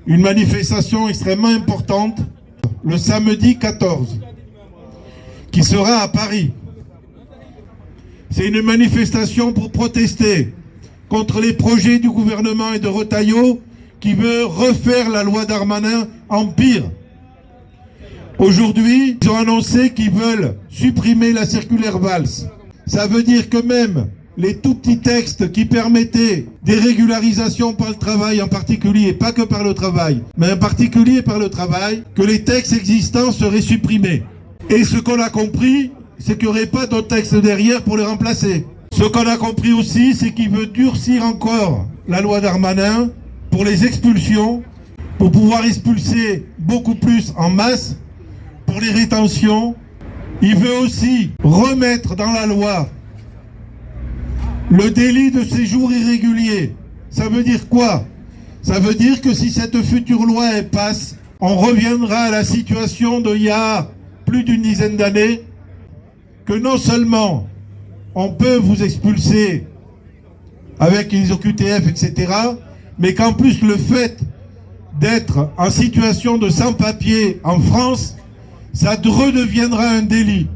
une manifestation extrêmement importante le samedi 14, qui sera à Paris. C'est une manifestation pour protester contre les projets du gouvernement et de Retailleau qui veut refaire la loi Darmanin en pire. Aujourd'hui, ils ont annoncé qu'ils veulent supprimer la circulaire Valls. Ça veut dire que même les tout petits textes qui permettaient des régularisations par le travail en particulier, pas que par le travail, mais en particulier par le travail, que les textes existants seraient supprimés. Et ce qu'on a compris, c'est qu'il n'y aurait pas d'autres textes derrière pour les remplacer. Ce qu'on a compris aussi, c'est qu'il veut durcir encore la loi Darmanin pour les expulsions, pour pouvoir expulser beaucoup plus en masse, pour les rétentions. Il veut aussi remettre dans la loi le délit de séjour irrégulier. Ça veut dire quoi? Ça veut dire que si cette future loi elle passe, on reviendra à la situation d'il y a plus d'une dizaine d'années, que non seulement on peut vous expulser avec les OQTF, etc., mais qu'en plus le fait d'être en situation de sans-papier en France, ça redeviendra un délit.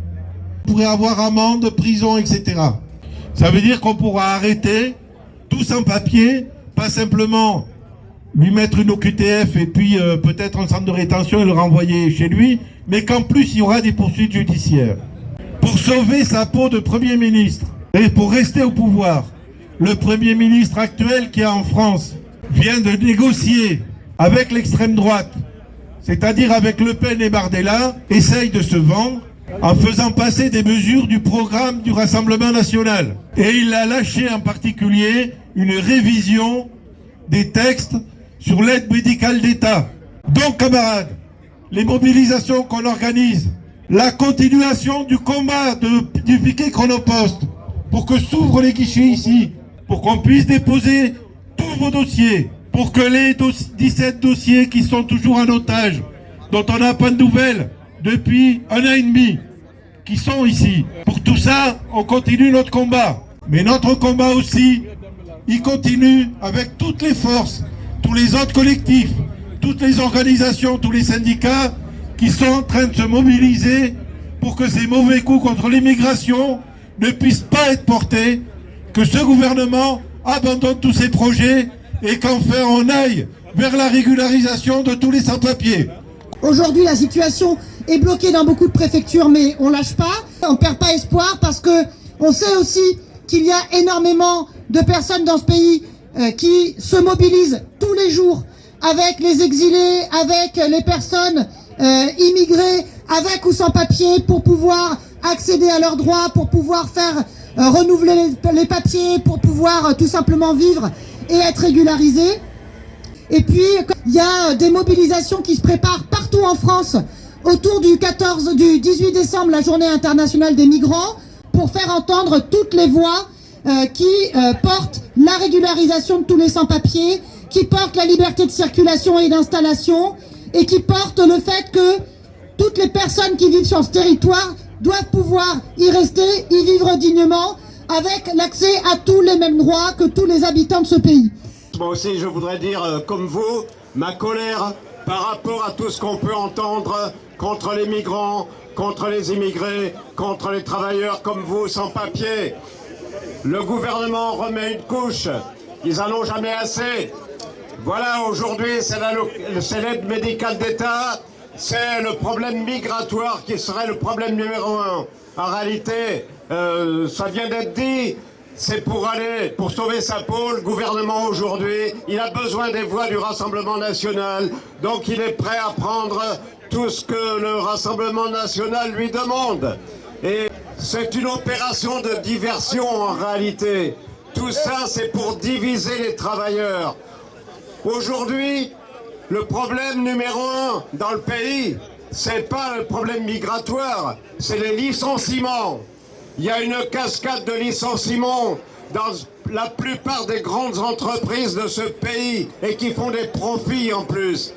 On pourrait avoir amende, prison, etc. Ça veut dire qu'on pourra arrêter tout sans-papier, pas simplement lui mettre une OQTF et puis peut-être un centre de rétention et le renvoyer chez lui, mais qu'en plus il y aura des poursuites judiciaires. Pour sauver sa peau de Premier ministre et pour rester au pouvoir, le Premier ministre actuel qui est en France vient de négocier avec l'extrême droite, c'est-à-dire avec Le Pen et Bardella, essaye de se vendre en faisant passer des mesures du programme du Rassemblement national. Et il a lâché en particulier une révision des textes sur l'aide médicale d'État. Donc, camarades, les mobilisations qu'on organise, la continuation du combat du piquet Chronopost pour que s'ouvrent les guichets ici, pour qu'on puisse déposer tous vos dossiers, pour que les 17 dossiers qui sont toujours en otage, dont on n'a pas de nouvelles depuis 1 an et demi, qui sont ici. Pour tout ça, on continue notre combat. Mais notre combat aussi, il continue avec toutes les forces, tous les autres collectifs, toutes les organisations, tous les syndicats qui sont en train de se mobiliser pour que ces mauvais coups contre l'immigration ne puissent pas être portés, que ce gouvernement abandonne tous ses projets et qu'enfin on aille vers la régularisation de tous les sans-papiers. Aujourd'hui, la situation est bloquée dans beaucoup de préfectures, mais on lâche pas, on perd pas espoir parce que on sait aussi qu'il y a énormément de personnes dans ce pays qui se mobilisent tous les jours avec les exilés, avec les personnes immigrées, avec ou sans papier, pour pouvoir accéder à leurs droits, pour pouvoir faire renouveler les papiers, pour pouvoir tout simplement vivre et être régularisés. Et puis, il y a des mobilisations qui se préparent partout en France autour du 18 décembre, la journée internationale des migrants, pour faire entendre toutes les voix qui portent la régularisation de tous les sans-papiers, qui portent la liberté de circulation et d'installation, et qui portent le fait que toutes les personnes qui vivent sur ce territoire doivent pouvoir y rester, y vivre dignement, avec l'accès à tous les mêmes droits que tous les habitants de ce pays. Moi aussi, je voudrais dire, comme vous, ma colère par rapport à tout ce qu'on peut entendre contre les migrants, contre les immigrés, contre les travailleurs comme vous, sans papier. Le gouvernement remet une couche, ils n'en ont jamais assez. Voilà, aujourd'hui, c'est l'aide médicale d'État, c'est le problème migratoire qui serait le problème numéro 1. En réalité, ça vient d'être dit. C'est pour sauver sa peau, le gouvernement aujourd'hui, il a besoin des voix du Rassemblement national, donc il est prêt à prendre tout ce que le Rassemblement national lui demande. Et c'est une opération de diversion en réalité. Tout ça, c'est pour diviser les travailleurs. Aujourd'hui, le problème numéro 1 dans le pays, c'est pas le problème migratoire, c'est les licenciements. Il y a une cascade de licenciements dans la plupart des grandes entreprises de ce pays et qui font des profits en plus.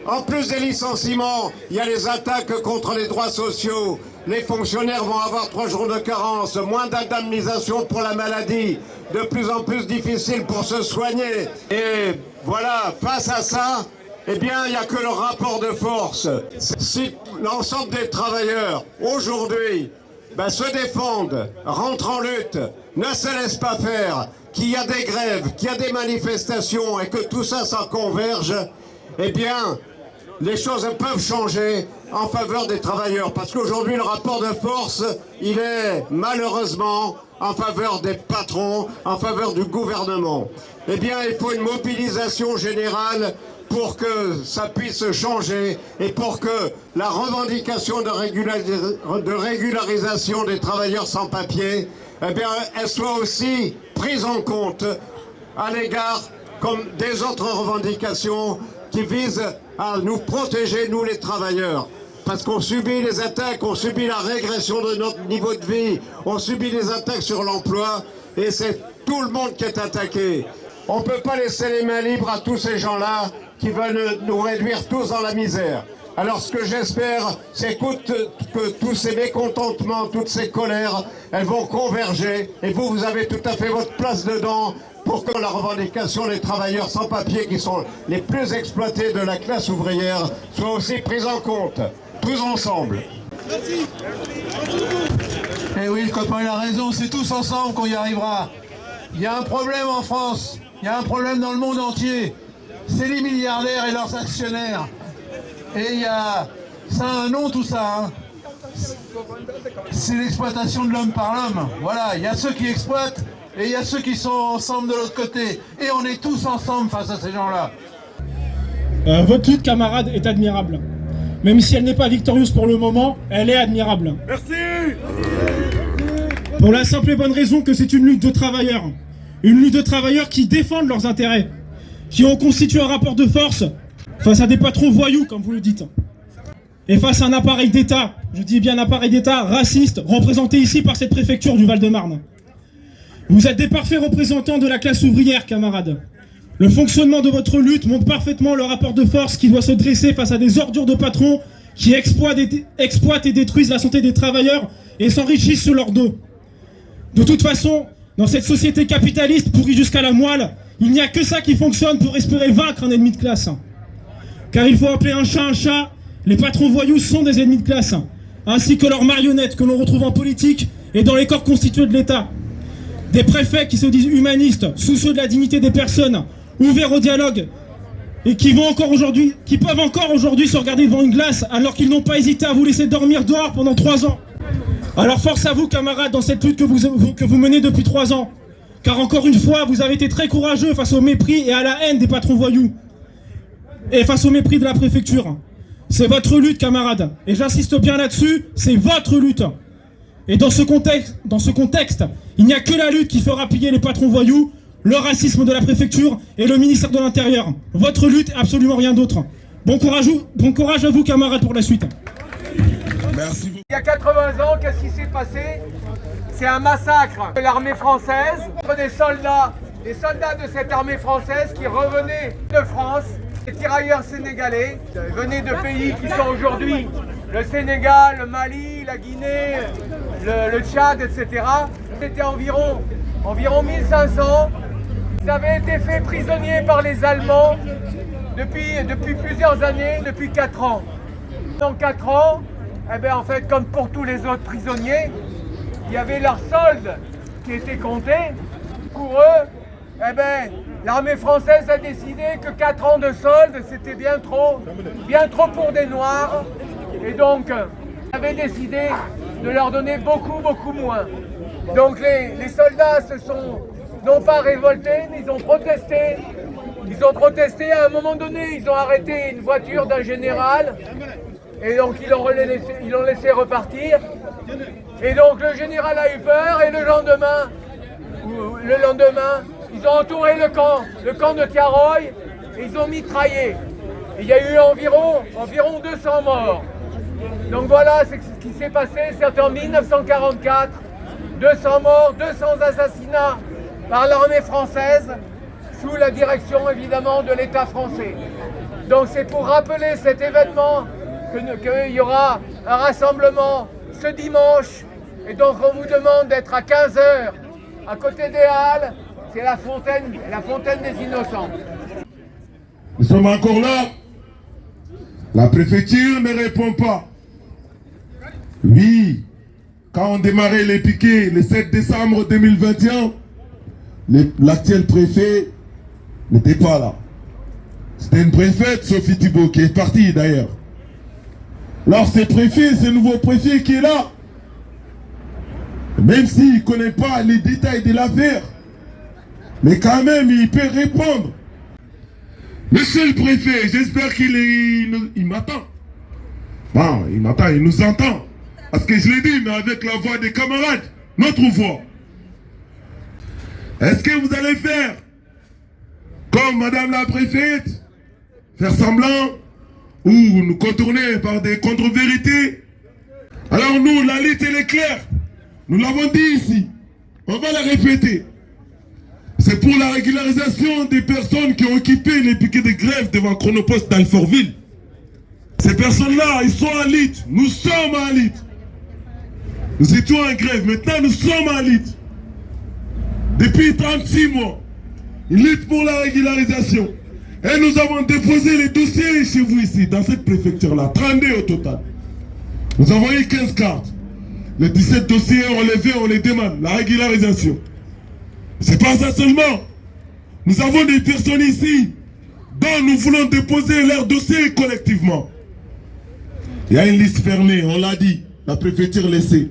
En plus des licenciements, il y a les attaques contre les droits sociaux. Les fonctionnaires vont avoir 3 jours de carence, moins d'indemnisation pour la maladie, de plus en plus difficile pour se soigner. Et voilà, face à ça, eh bien, il n'y a que le rapport de force. Si l'ensemble des travailleurs, aujourd'hui, se défendent, rentrent en lutte, ne se laissent pas faire, qu'il y a des grèves, qu'il y a des manifestations et que tout ça, ça converge, eh bien, les choses peuvent changer en faveur des travailleurs. Parce qu'aujourd'hui, le rapport de force, il est malheureusement en faveur des patrons, en faveur du gouvernement. Eh bien, il faut une mobilisation générale pour que ça puisse changer et pour que la revendication de régularisation des travailleurs sans papier, eh bien, elle soit aussi prise en compte à l'égard comme des autres revendications qui visent à nous protéger, nous les travailleurs. Parce qu'on subit les attaques, on subit la régression de notre niveau de vie, on subit les attaques sur l'emploi et c'est tout le monde qui est attaqué. On ne peut pas laisser les mains libres à tous ces gens-là qui veulent nous réduire tous dans la misère. Alors ce que j'espère, c'est que tous ces mécontentements, toutes ces colères, elles vont converger et vous avez tout à fait votre place dedans pour que la revendication des travailleurs sans papier qui sont les plus exploités de la classe ouvrière soit aussi prise en compte, tous ensemble. Merci. Eh oui, le copain il a raison, c'est tous ensemble qu'on y arrivera. Il y a un problème en France, il y a un problème dans le monde entier. C'est les milliardaires et leurs actionnaires. Et il y a... ça a un nom tout ça, hein. C'est l'exploitation de l'homme par l'homme. Voilà, il y a ceux qui exploitent et il y a ceux qui sont ensemble de l'autre côté. Et on est tous ensemble face à ces gens-là. Votre lutte, camarade, est admirable. Même si elle n'est pas victorieuse pour le moment, elle est admirable. Merci. Pour la simple et bonne raison que c'est une lutte de travailleurs. Une lutte de travailleurs qui défendent leurs intérêts. Qui ont constitué un rapport de force face à des patrons voyous, comme vous le dites. Et face à un appareil d'État, je dis bien un appareil d'État raciste, représenté ici par cette préfecture du Val-de-Marne. Vous êtes des parfaits représentants de la classe ouvrière, camarades. Le fonctionnement de votre lutte montre parfaitement le rapport de force qui doit se dresser face à des ordures de patrons qui exploitent et détruisent la santé des travailleurs et s'enrichissent sur leur dos. De toute façon, dans cette société capitaliste pourrie jusqu'à la moelle, il n'y a que ça qui fonctionne pour espérer vaincre un ennemi de classe. Car il faut appeler un chat, les patrons voyous sont des ennemis de classe, ainsi que leurs marionnettes que l'on retrouve en politique et dans les corps constitués de l'État. Des préfets qui se disent humanistes, soucieux de la dignité des personnes, ouverts au dialogue, et qui peuvent encore aujourd'hui se regarder devant une glace alors qu'ils n'ont pas hésité à vous laisser dormir dehors pendant 3 ans. Alors force à vous, camarades, dans cette lutte que vous menez depuis 3 ans. Car encore une fois, vous avez été très courageux face au mépris et à la haine des patrons voyous. Et face au mépris de la préfecture. C'est votre lutte, camarades. Et j'insiste bien là-dessus, c'est votre lutte. Et dans ce contexte, il n'y a que la lutte qui fera plier les patrons voyous, le racisme de la préfecture et le ministère de l'Intérieur. Votre lutte et absolument rien d'autre. Bon courage à vous, camarades, pour la suite. Merci. Il y a 80 ans, qu'est-ce qui s'est passé? C'est un massacre de l'armée française, des soldats de cette armée française qui revenaient de France, des tirailleurs sénégalais, venaient de pays qui sont aujourd'hui le Sénégal, le Mali, la Guinée, le Tchad, etc. C'était environ 1500. Ils avaient été faits prisonniers par les Allemands depuis plusieurs années, depuis 4 ans. Dans 4 ans, eh bien, en fait, comme pour tous les autres prisonniers, il y avait leur solde qui était compté. Pour eux, eh bien, l'armée française a décidé que 4 ans de solde, c'était bien trop pour des Noirs. Et donc, ils avaient décidé de leur donner beaucoup moins. Donc les soldats n'ont pas révolté, mais ils ont protesté. Ils ont protesté à un moment donné, ils ont arrêté une voiture d'un général. Et donc ils l'ont laissé repartir. Et donc le général a eu peur et le lendemain, ils ont entouré le camp de Tiaroy, et ils ont mitraillé. Et il y a eu environ 200 morts. Donc voilà ce qui s'est passé, c'est en 1944, 200 morts, 200 assassinats par l'armée française, sous la direction évidemment de l'État français. Donc c'est pour rappeler cet événement qu'il y aura un rassemblement ce dimanche. Et donc on vous demande d'être à 15h à côté des Halles, c'est la fontaine des Innocents. Nous sommes encore là La préfecture ne répond pas. Oui, quand on démarrait les piquets le 7 décembre 2021, l'actuel préfet n'était pas là. C'était une préfète, Sophie Thibault, qui est partie d'ailleurs. Alors ce nouveau préfet qui est là, même s'il ne connaît pas les détails de l'affaire, mais quand même il peut répondre. Monsieur le préfet, j'espère qu'il m'attend. Bon, il m'attend, il nous entend. Parce que je l'ai dit, mais avec la voix des camarades, notre voix. Est-ce que vous allez faire comme madame la préfète, faire semblant ou nous contourner par des contre-vérités? Alors nous, la lutte elle est claire. Nous l'avons dit ici. On va la répéter. C'est pour la régularisation des personnes qui ont occupé les piquets de grève devant Chronopost d'Alfortville. Ces personnes-là, ils sont en lutte. Nous sommes en lutte. Nous étions en grève. Maintenant, nous sommes en lutte. Depuis 36 mois, une lutte pour la régularisation. Et nous avons déposé les dossiers chez vous ici, dans cette préfecture-là. 32 au total. Nous avons eu 15 cartes. Les 17 dossiers relevés, on les demande. La régularisation. C'est pas ça seulement. Nous avons des personnes ici dont nous voulons déposer leurs dossiers collectivement. Il y a une liste fermée, on l'a dit. La préfecture le sait.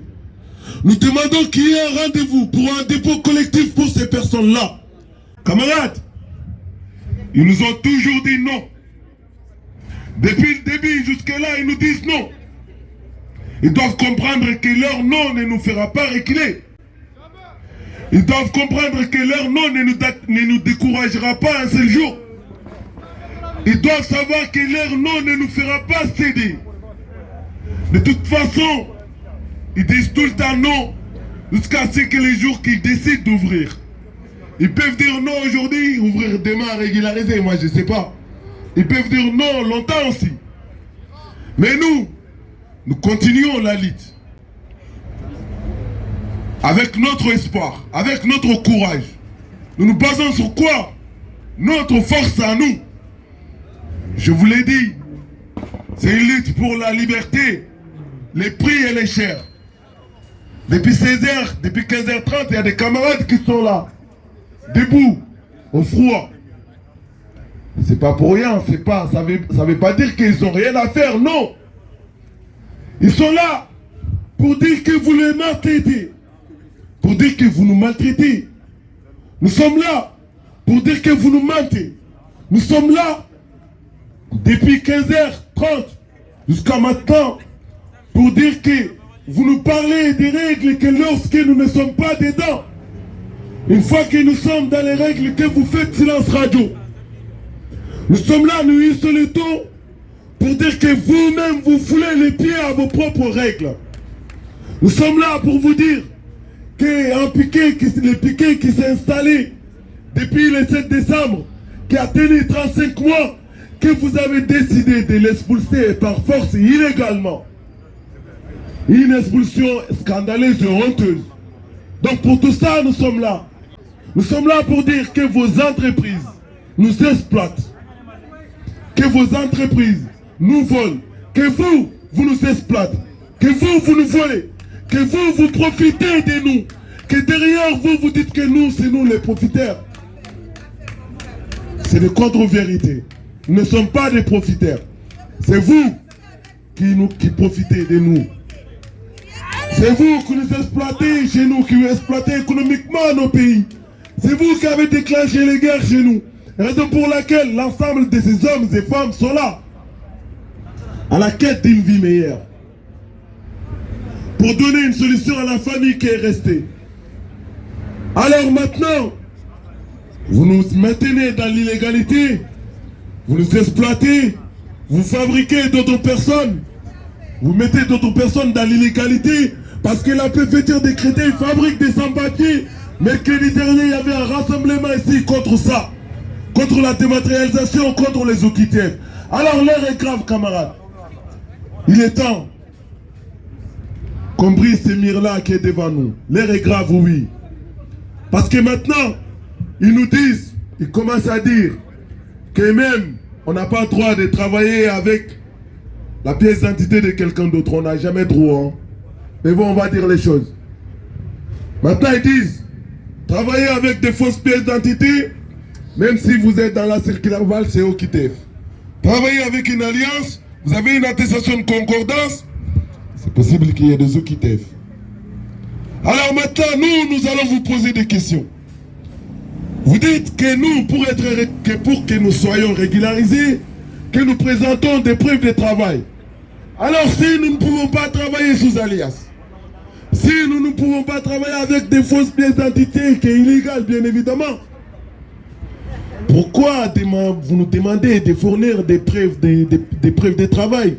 Nous demandons qu'il y ait un rendez-vous pour un dépôt collectif pour ces personnes-là. Camarades, ils nous ont toujours dit non. Depuis le début jusqu'à là, ils nous disent non. Ils doivent comprendre que leur non ne nous fera pas reculer. Ils doivent comprendre que leur non ne nous découragera pas un seul jour. Ils doivent savoir que leur non ne nous fera pas céder. De toute façon, ils disent tout le temps non, jusqu'à ce que les jours qu'ils décident d'ouvrir. Ils peuvent dire non aujourd'hui, ouvrir demain, régulariser, moi je ne sais pas. Ils peuvent dire non longtemps aussi. Mais nous continuons la lutte. Avec notre espoir, avec notre courage. Nous nous basons sur quoi? Notre force à nous. Je vous l'ai dit, c'est une lutte pour la liberté. Les prix et les chers. Depuis 16h, depuis 15h30, il y a des camarades qui sont là. Debout, au froid. C'est pas pour rien, ça veut pas dire qu'ils n'ont rien à faire, non. Ils sont là pour dire que vous les maltraitez. Pour dire que vous nous maltraitez. Nous sommes là pour dire que vous nous mentez. Nous sommes là depuis 15h30 jusqu'à maintenant pour dire que vous nous parlez des règles que lorsque nous ne sommes pas dedans, une fois que nous sommes dans les règles, que vous faites silence radio. Nous sommes là, nous hissons le ton pour dire que vous-même vous foulez les pieds à vos propres règles. Nous sommes là pour vous dire que le piquet qui s'est installé depuis le 7 décembre, qui a tenu 35 mois, que vous avez décidé de l'expulser par force illégalement. Une expulsion scandaleuse et honteuse. Donc pour tout ça, nous sommes là. Nous sommes là pour dire que vos entreprises nous exploitent. Que vos entreprises nous volent. Que vous nous exploitez. Que vous nous volez. Que vous profitez de nous. Que derrière vous dites que nous, c'est nous les profiteurs. C'est des contre-vérités. Nous ne sommes pas des profiteurs. C'est vous qui profitez de nous. C'est vous qui nous exploitez chez nous, qui exploitez économiquement nos pays. C'est vous qui avez déclenché les guerres chez nous. Raison pour laquelle l'ensemble de ces hommes et femmes sont là, à la quête d'une vie meilleure. Pour donner une solution à la famille qui est restée. Alors maintenant, vous nous maintenez dans l'illégalité, vous nous exploitez, vous fabriquez d'autres personnes, vous mettez d'autres personnes dans l'illégalité, parce que la préfecture de Créteil fabrique des sans-papiers. Mercredi dernier, il y avait un rassemblement ici contre ça, contre la dématérialisation, contre les OQTF. Alors l'heure est grave, camarades. Il est temps qu'on brise ces murs-là qui est devant nous. L'heure est grave, oui. Parce que maintenant, ils nous disent, ils commencent à dire que même on n'a pas le droit de travailler avec la pièce d'identité de quelqu'un d'autre. On n'a jamais droit. Hein. Mais bon, on va dire les choses. Maintenant, ils disent, travailler avec des fausses pièces d'identité, même si vous êtes dans la circulaire Valls, c'est OQTF. Travailler avec une alliance, vous avez une attestation de concordance, c'est possible qu'il y ait des OQTF. Alors maintenant, nous allons vous poser des questions. Vous dites que nous, pour que nous soyons régularisés, que nous présentons des preuves de travail. Alors si nous ne pouvons pas travailler sous alias, si nous ne pouvons pas travailler avec des fausses pièces d'identité, qui est illégal bien évidemment, pourquoi vous nous demandez de fournir des preuves de travail?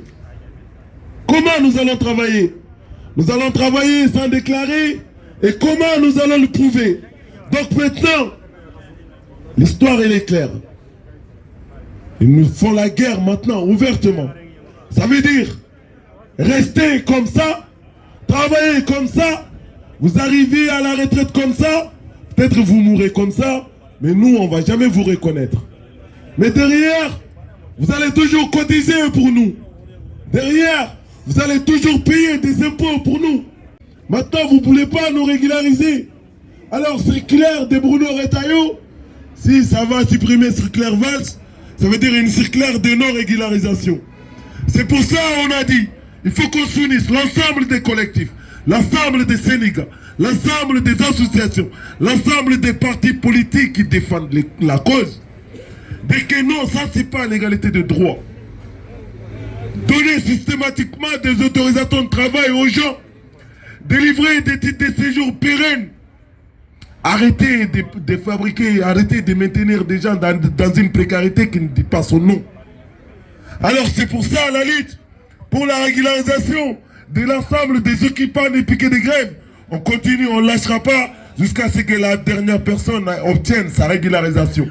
Comment nous allons travailler? Nous allons travailler sans déclarer, et comment nous allons le prouver? Donc maintenant, l'histoire elle est claire. Ils nous font la guerre maintenant, ouvertement. Ça veut dire, rester comme ça, travailler comme ça, vous arrivez à la retraite comme ça, peut-être vous mourrez comme ça, mais nous, on ne va jamais vous reconnaître. Mais derrière, vous allez toujours cotiser pour nous. Derrière, vous allez toujours payer des impôts pour nous. Maintenant, vous ne voulez pas nous régulariser. Alors, c'est clair de Bruno Retailleau, si ça va supprimer circulaire Valls, ça veut dire une circulaire de non-régularisation. C'est pour ça qu'on a dit, il faut qu'on s'unisse l'ensemble des collectifs, l'ensemble des syndicats, l'ensemble des associations, l'ensemble des partis politiques qui défendent la cause. Dès que non, ça c'est pas l'égalité de droit. Donner systématiquement des autorisations de travail aux gens, délivrer des titres de séjour pérennes, arrêtez de fabriquer, arrêtez de maintenir des gens dans une précarité qui ne dit pas son nom. Alors c'est pour ça la lutte pour la régularisation de l'ensemble des occupants des piquets de grève. On continue, on ne lâchera pas jusqu'à ce que la dernière personne obtienne sa régularisation.